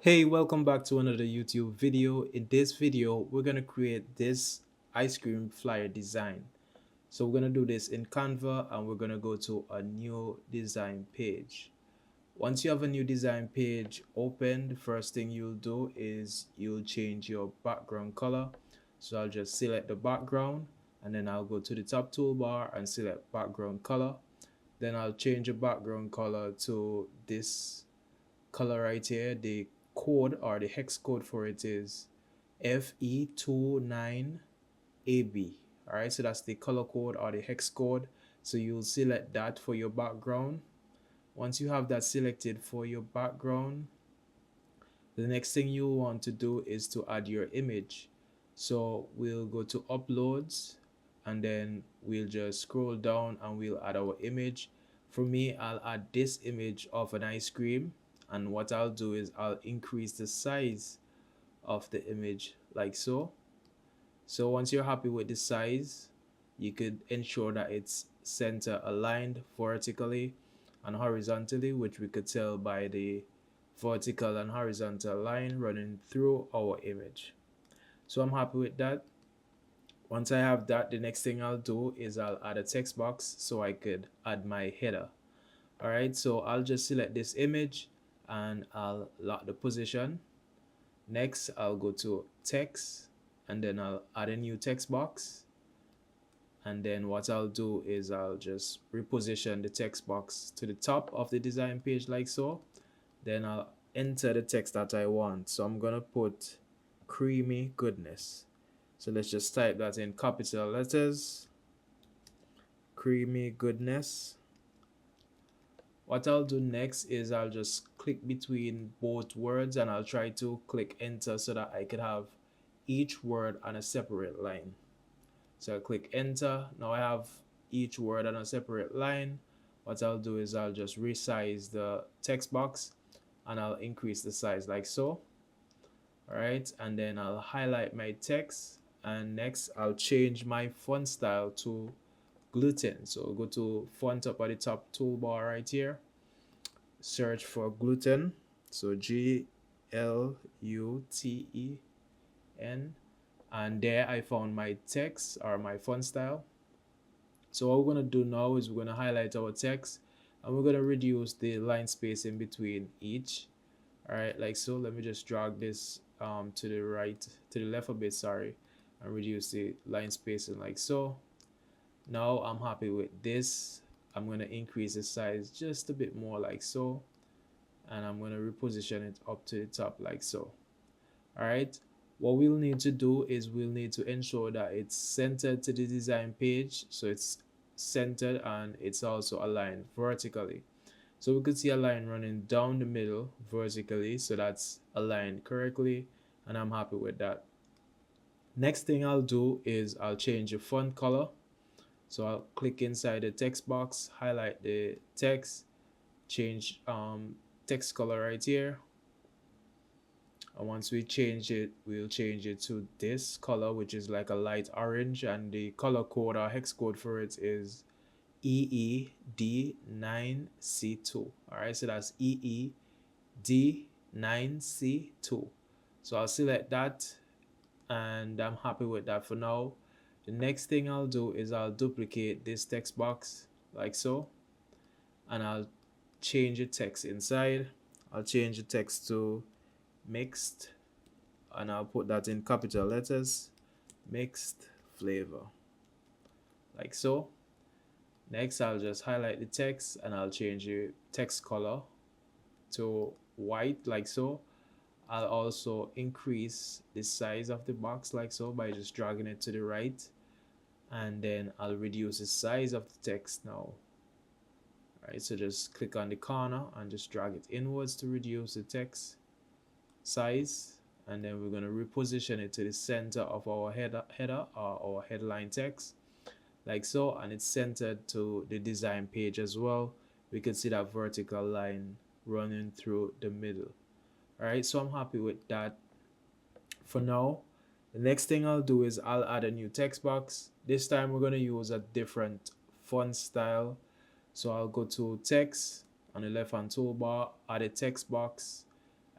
Hey, welcome back to another YouTube video. In this video, we're going to create this ice cream flyer design. So we're going to do this in Canva and we're going to go to a new design page. Once you have a new design page open, the first thing you'll do is you'll change your background color. So I'll just select the background and then I'll go to the top toolbar and select background color. Then I'll change the background color to this color right here. The code or the hex code for it is FE29AB. All right, so that's the color code or the hex code. So you'll select that for your background. Once you have that selected for your background, the next thing you want to do is to add your image. So we'll go to uploads and then we'll just scroll down and we'll add our image. For me, I'll add this image of an ice cream, and what I'll do is I'll increase the size of the image like so. So once you're happy with the size, you could ensure that it's center aligned vertically and horizontally, which we could tell by the vertical and horizontal line running through our image. So I'm happy with that. Once I have that, the next thing I'll do is I'll add a text box so I could add my header. All right, so I'll just select this image and I'll lock the position. Next, I'll go to text and then I'll add a new text box. And then what I'll do is I'll just reposition the text box to the top of the design page like so. Then I'll enter the text that I want. So I'm gonna put creamy goodness. So let's just type that in capital letters, creamy goodness. What I'll do next is I'll just click between both words and I'll try to click enter so that I could have each word on a separate line. So I'll click enter. Now I have each word on a separate line. What I'll do is I'll just resize the text box and I'll increase the size like so. All right, and then I'll highlight my text, and next I'll change my font style to gluten. So go to font up at the top toolbar right here, search for gluten. So GLUTEN, and there I found my text or my font style. So what we're going to do now is we're going to highlight our text and we're going to reduce the line space in between each. All right, like so. Let me just drag this to the right, to the left a bit, sorry, and reduce the line spacing like so. Now I'm happy with this. I'm going to increase the size just a bit more like so, and I'm going to reposition it up to the top like so. All right, what we'll need to do is we'll need to ensure that it's centered to the design page, so it's centered and it's also aligned vertically. So we could see a line running down the middle vertically, so that's aligned correctly, and I'm happy with that. Next thing I'll do is I'll change the font color. So I'll click inside the text box, highlight the text, change text color right here. And once we change it, we'll change it to this color, which is like a light orange, and the color code or hex code for it is EED9C2. All right, so that's EED9C2. So I'll select that and I'm happy with that for now. The next thing I'll do is I'll duplicate this text box like so, and I'll change the text inside. I'll change the text to mixed, and I'll put that in capital letters, mixed flavor like so. Next, I'll just highlight the text and I'll change the text color to white like so. I'll also increase the size of the box like so by just dragging it to the right, and then I'll reduce the size of the text now. All right, so just click on the corner and just drag it inwards to reduce the text size, and then we're going to reposition it to the center of our header or our headline text like so, and it's centered to the design page as well. We can see that vertical line running through the middle. All right, so I'm happy with that for now. The next thing I'll do is I'll add a new text box. This time we're going to use a different font style. So I'll go to text on the left hand toolbar, add a text box,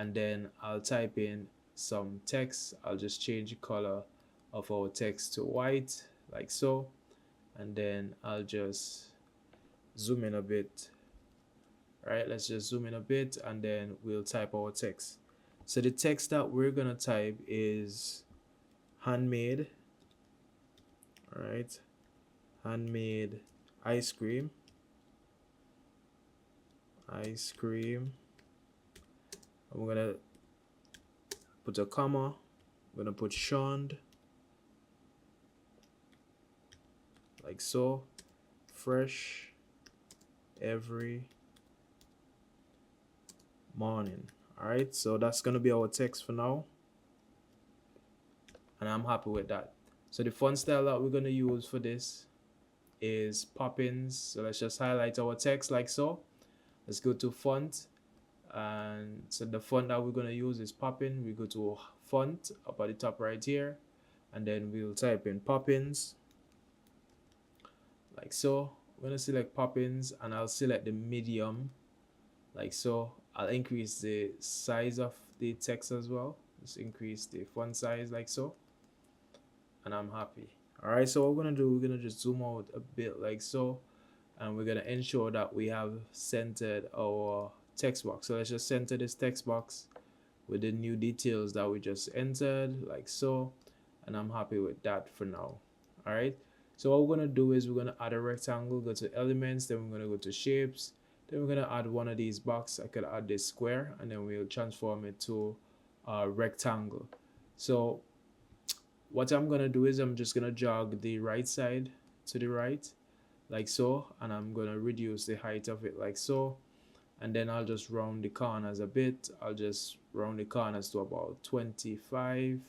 and then I'll type in some text. I'll just change the color of our text to white like so, and then I'll just zoom in a bit. Right, let's just zoom in a bit and then we'll type our text. So the text that we're gonna type is handmade. All right, handmade ice cream. Ice cream. I'm gonna put a comma. I'm gonna put shunned like so. Fresh every morning. All right, so that's gonna be our text for now, and I'm happy with that. So the font style that we're gonna use for this is Poppins. So let's just highlight our text like so. Let's go to font, and so the font that we're gonna use is Poppin. We go to font up at the top right here, and then we'll type in Poppins like so. I'm gonna select Poppins and I'll select the medium like so. I'll increase the size of the text as well. Let's increase the font size like so, and I'm happy. All right, so what we're gonna do, we're gonna just zoom out a bit like so, and we're gonna ensure that we have centered our text box. So let's just center this text box with the new details that we just entered like so, and I'm happy with that for now. All right, so what we're gonna do is we're gonna add a rectangle, go to elements, then we're gonna go to shapes, then we're gonna add one of these boxes. I could add this square, and then we'll transform it to a rectangle. So what I'm gonna do is I'm just gonna jog the right side to the right like so, and I'm gonna reduce the height of it like so, and then I'll just round the corners a bit. I'll just round the corners to about 25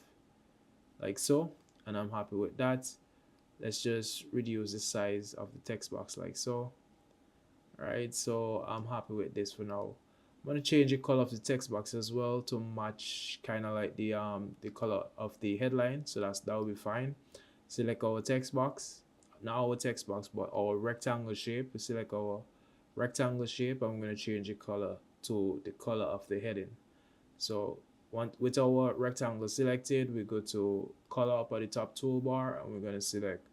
like so, and I'm happy with that. Let's just reduce the size of the text box like so. All right, so I'm happy with this for now. I'm gonna change the color of the text box as well to match kind of like the color of the headline, so that will be fine. Select our text box, not our text box but our rectangle shape. We select our rectangle shape. I'm going to change the color to the color of the heading. So with our rectangle selected, we go to color up at the top toolbar, and we're going to select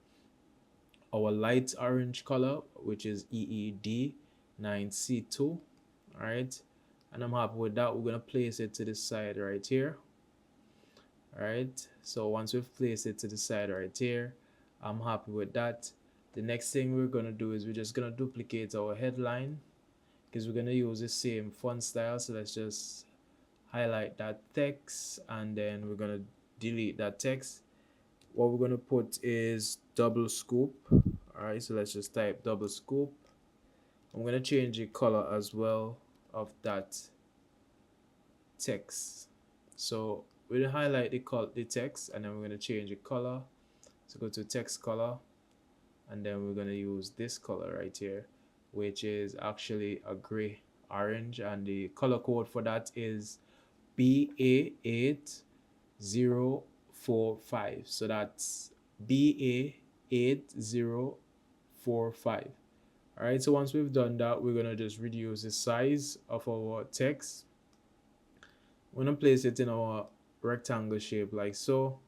our light orange color, which is EED 9C2. All right, and I'm happy with that. We're going to place it to the side right here. All right, so once we've placed it to the side right here, I'm happy with that. The next thing we're going to do is we're just going to duplicate our headline, because we're going to use the same font style. So let's just highlight that text, and then we're going to delete that text. What we're going to put is double scoop. All right, so let's just type double scoop. I'm going to change the color as well of that text. So we'll highlight the text, and then we're going to change the color. So go to text color, and then we're going to use this color right here, which is actually a gray orange, and the color code for that is BA8045. So that's BA8045. All right, so once we've done that, we're going to just reduce the size of our text. We're going to place it in our rectangle shape like so,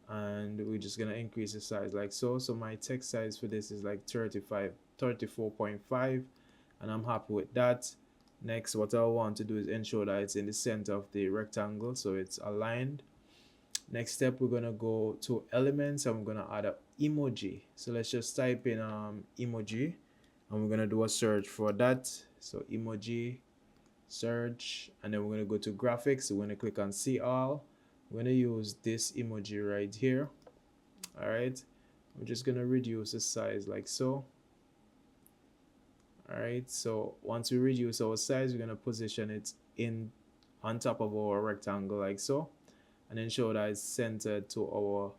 and we're just going to increase the size like so. So my text size for this is like 34.5, and I'm happy with that. Next, what I want to do is ensure that it's in the center of the rectangle, so it's aligned. Next step, we're going to go to elements, and we're going to add an emoji. So let's just type in emoji, and we're going to do a search for that. So emoji, search, and then we're going to go to graphics. So we're going to click on see all. We're going to use this emoji right here. All right, we're just going to reduce the size like so. All right, so once we reduce our size, we're going to position it in on top of our rectangle like so, and ensure that it's centered to our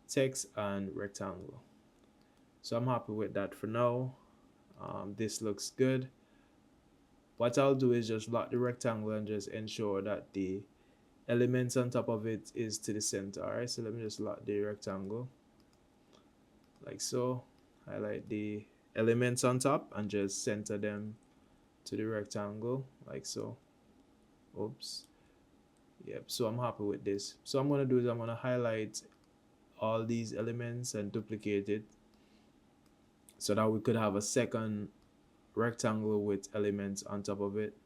text and rectangle. So I'm happy with that for now. This looks good. What I'll do is just lock the rectangle and just ensure that the elements on top of it is to the center. All right, so let me just lock the rectangle like so. Highlight the elements on top and just center them to the rectangle like so. Oops. Yep, so I'm happy with this. So I'm gonna do is I'm gonna highlight all these elements and duplicate it so that we could have a second rectangle with elements on top of it.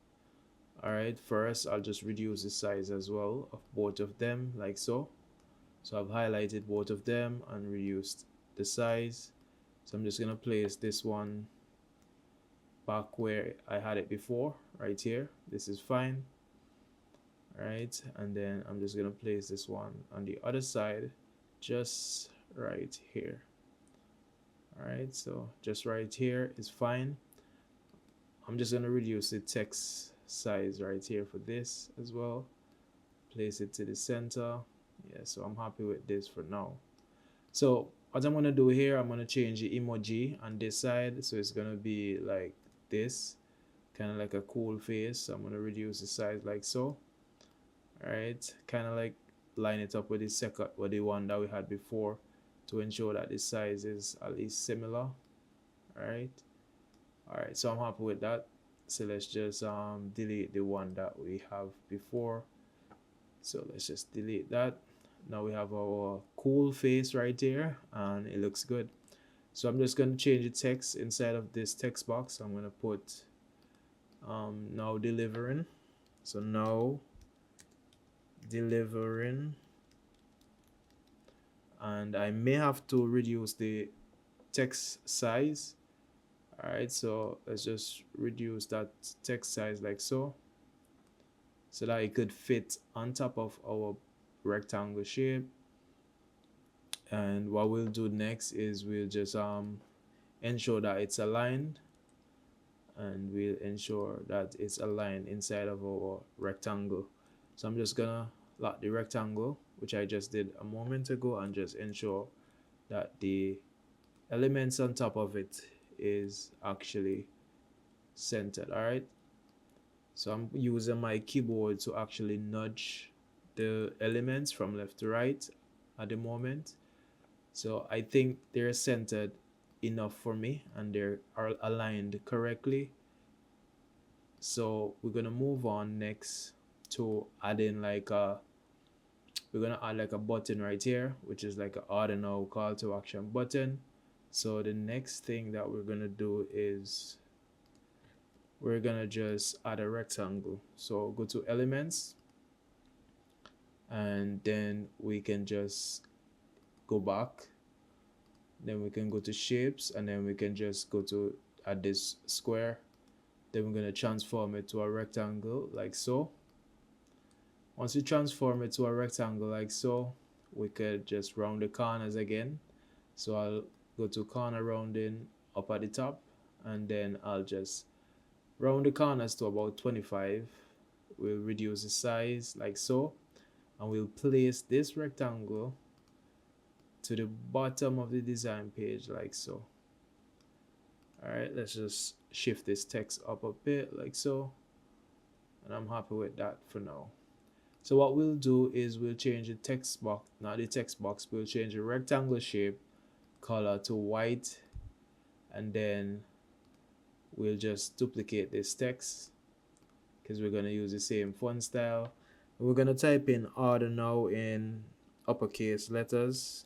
All right, first I'll just reduce the size as well of both of them like so. So I've highlighted both of them and reduced the size. So I'm just gonna place this one back where I had it before, right here. This is fine. All right, and then I'm just gonna place this one on the other side, just right here. All right, so just right here is fine. I'm just gonna reduce the text size right here for this as well. Place it to the center. Yeah, so I'm happy with this for now. So what I'm gonna do here, I'm gonna change the emoji on this side, so it's gonna be like this, kind of like a cool face. So I'm gonna reduce the size like so. All right, kind of like line it up with the second, with the one that we had before, to ensure that the size is at least similar. All right, so I'm happy with that. So let's just delete the one that we have before. So let's just delete that. Now we have our cool face right there and it looks good. So I'm just going to change the text inside of this text box. I'm going to put now delivering. So now delivering, and I may have to reduce the text size. All right, so let's just reduce that text size like so that it could fit on top of our rectangle shape. And what we'll do next is we'll just ensure that it's aligned, and we'll ensure that it's aligned inside of our rectangle. So I'm just gonna lock the rectangle, which I just did a moment ago, and just ensure that the elements on top of it is actually centered. All right, so I'm using my keyboard to actually nudge the elements from left to right at the moment. So I think they're centered enough for me and they are aligned correctly. So we're gonna move on next to adding like we're gonna add like a button right here, which is like an ordinal call to action button. So the next thing that we're gonna do is we're gonna just add a rectangle. So go to elements, and then we can just go back, then we can go to shapes, and then we can just go to add this square. Then we're going to transform it to a rectangle like so. Once we transform it to a rectangle like so, we could just round the corners again. So I'll go to corner rounding up at the top, and then I'll just round the corners to about 25. We'll reduce the size like so, and we'll place this rectangle to the bottom of the design page like so. All right, let's just shift this text up a bit like so, and I'm happy with that for now. So what we'll do is we'll change the text box, not the text box, we'll change the rectangle shape color to white, and then we'll just duplicate this text because we're going to use the same font style. We're going to type in order now in uppercase letters.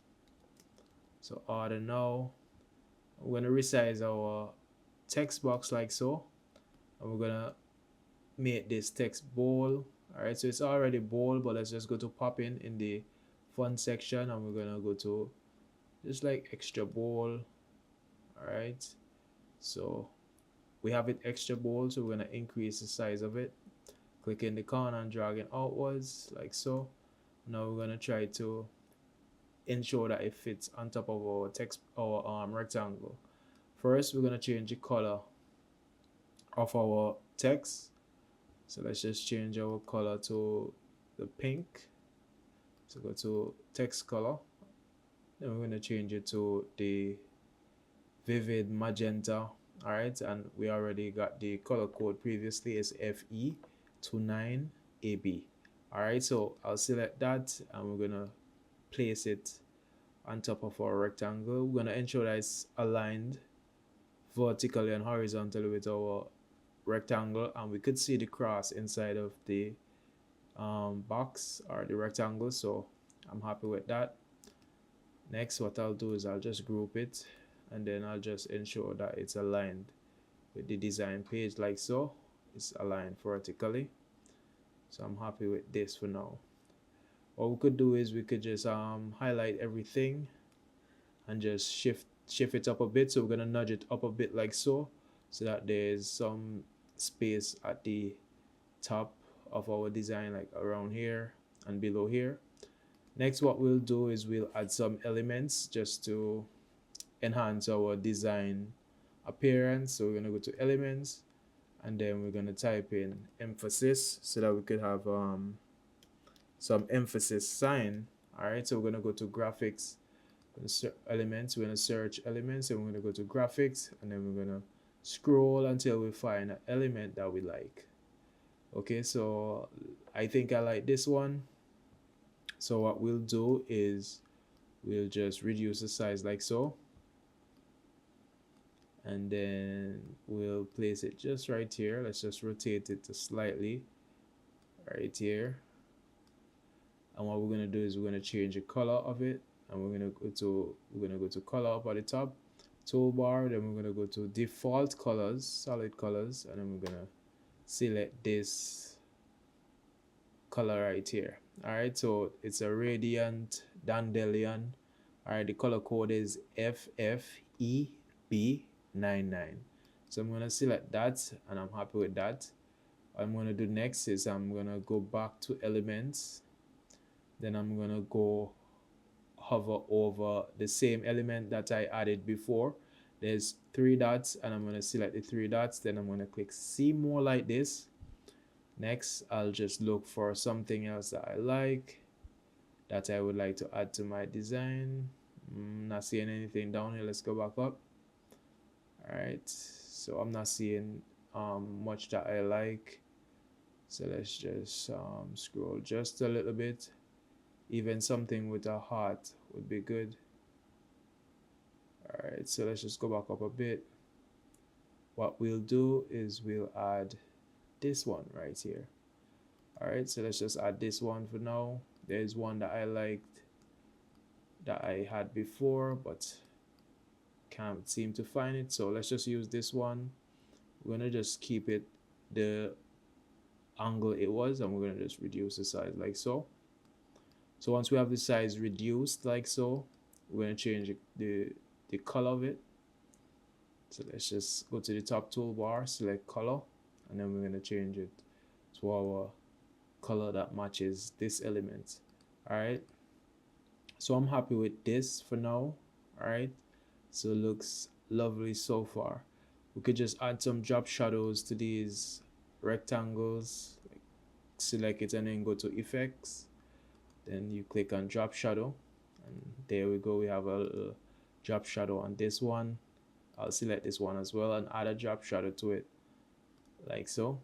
So order now. We're going to resize our text box like so, and we're going to make this text bold. All right, so it's already bold, but let's just go to pop in the font section, and we're going to go to just like extra bold. All right, so we have it extra bold, so we're going to increase the size of it. Click in the corner and drag it outwards like so. Now we're going to try to ensure that it fits on top of our text, our rectangle. First, we're going to change the color of our text. So let's just change our color to the pink. So go to text color. Then we're going to change it to the vivid magenta. All right, and we already got the color code previously. It's FE29AB. All right, so I'll select that, and we're going to place it on top of our rectangle. We're going to ensure that it's aligned vertically and horizontally with our rectangle, and we could see the cross inside of the box or the rectangle, so I'm happy with that. Next, what I'll do is I'll just group it, and then I'll just ensure that it's aligned with the design page like so. It's aligned vertically, so I'm happy with this for now. What we could do is we could just highlight everything and just shift it up a bit. So we're gonna nudge it up a bit like so that there's some space at the top of our design, like around here and below here. Next, what we'll do is we'll add some elements just to enhance our design appearance. So we're gonna go to elements, and then we're gonna type in emphasis so that we could have some emphasis sign. All right, so we're gonna go to graphics, elements. We're gonna search elements, and we're gonna go to graphics, and then we're gonna scroll until we find an element that we like. Okay, so I think I like this one. So what we'll do is we'll just reduce the size like so, and then we'll place it just right here. Let's just rotate it slightly right here. And what we're going to do is we're going to change the color of it, and we're going to go to color up at the top, toolbar, then we're going to go to default colors, solid colors, and then we're going to select this color right here. All right, so it's a radiant dandelion. All right, the color code is FFEB99. So I'm going to select that, and I'm happy with that. What I'm going to do next is I'm going to go back to elements. Then I'm going to go hover over the same element that I added before. There's 3 dots, and I'm going to select the 3 dots. Then I'm going to click see more like this. Next, I'll just look for something else that I like, that I would like to add to my design. Not seeing anything down here. Let's go back up. All right, so I'm not seeing much that I like. So let's just scroll just a little bit. Even something with a heart would be good. All right, so let's just go back up a bit. What we'll do is we'll add this one right here. All right, so let's just add this one for now. There's one that I liked that I had before, but can't seem to find it. So let's just use this one. We're gonna just keep it the angle it was, and we're gonna just reduce the size like so. So once we have the size reduced like so, we're going to change the color of it. So let's just go to the top toolbar, select color, and then we're going to change it to our color that matches this element. All right. So I'm happy with this for now. All right. So it looks lovely so far. We could just add some drop shadows to these rectangles. Select it and then go to effects. Then you click on drop shadow, and there we go. We have a drop shadow on this one. I'll select this one as well and add a drop shadow to it like so,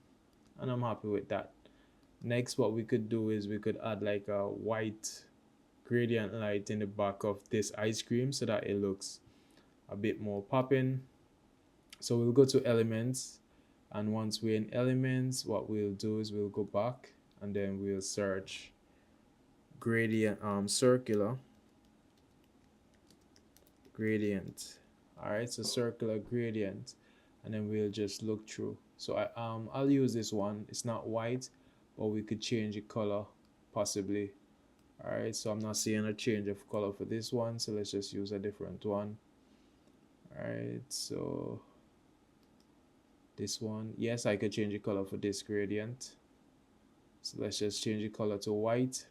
and I'm happy with that. Next, what we could do is we could add like a white gradient light in the back of this ice cream so that it looks a bit more popping. So we'll go to elements, and once we're in elements, what we'll do is we'll go back, and then we'll search gradient, circular gradient. All right, so circular gradient, and then we'll just look through. So I'll use this one. It's not white, but we could change the color possibly. All right, so I'm not seeing a change of color for this one, so let's just use a different one. All right, so this one, yes, I could change the color for this gradient. So let's just change the color to white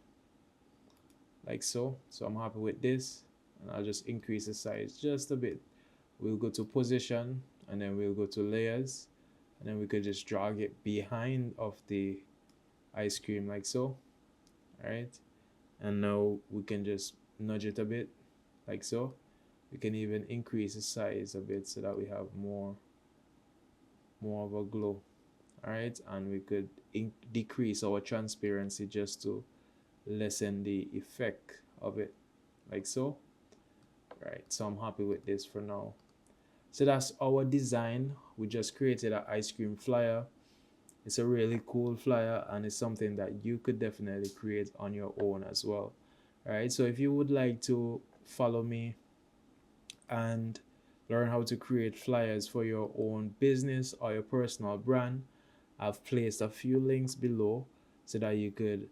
like so. So I'm happy with this, and I'll just increase the size just a bit. We'll go to position, and then we'll go to layers, and then we could just drag it behind of the ice cream like so. All right, and now we can just nudge it a bit like so. We can even increase the size a bit so that we have more of a glow. All right, and we could decrease our transparency just to lessen the effect of it like so. Right, so I'm happy with this for now. So that's our design. We just created an ice cream flyer, It's a really cool flyer, and it's something that you could definitely create on your own as well. All right, so if you would like to follow me and learn how to create flyers for your own business or your personal brand, I've placed a few links below so that you could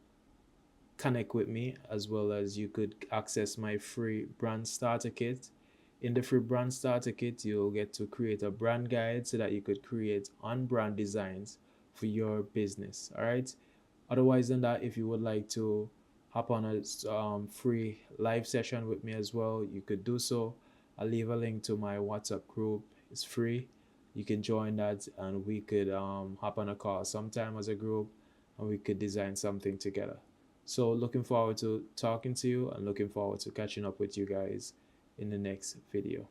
connect with me, as well as you could access my free brand starter kit. In the free brand starter kit, you'll get to create a brand guide so that you could create on brand designs for your business. All right. Otherwise than that, if you would like to hop on a free live session with me as well, you could do so. I'll leave a link to my WhatsApp group. It's free. You can join that, and we could hop on a call sometime as a group, and we could design something together. So looking forward to talking to you, and looking forward to catching up with you guys in the next video.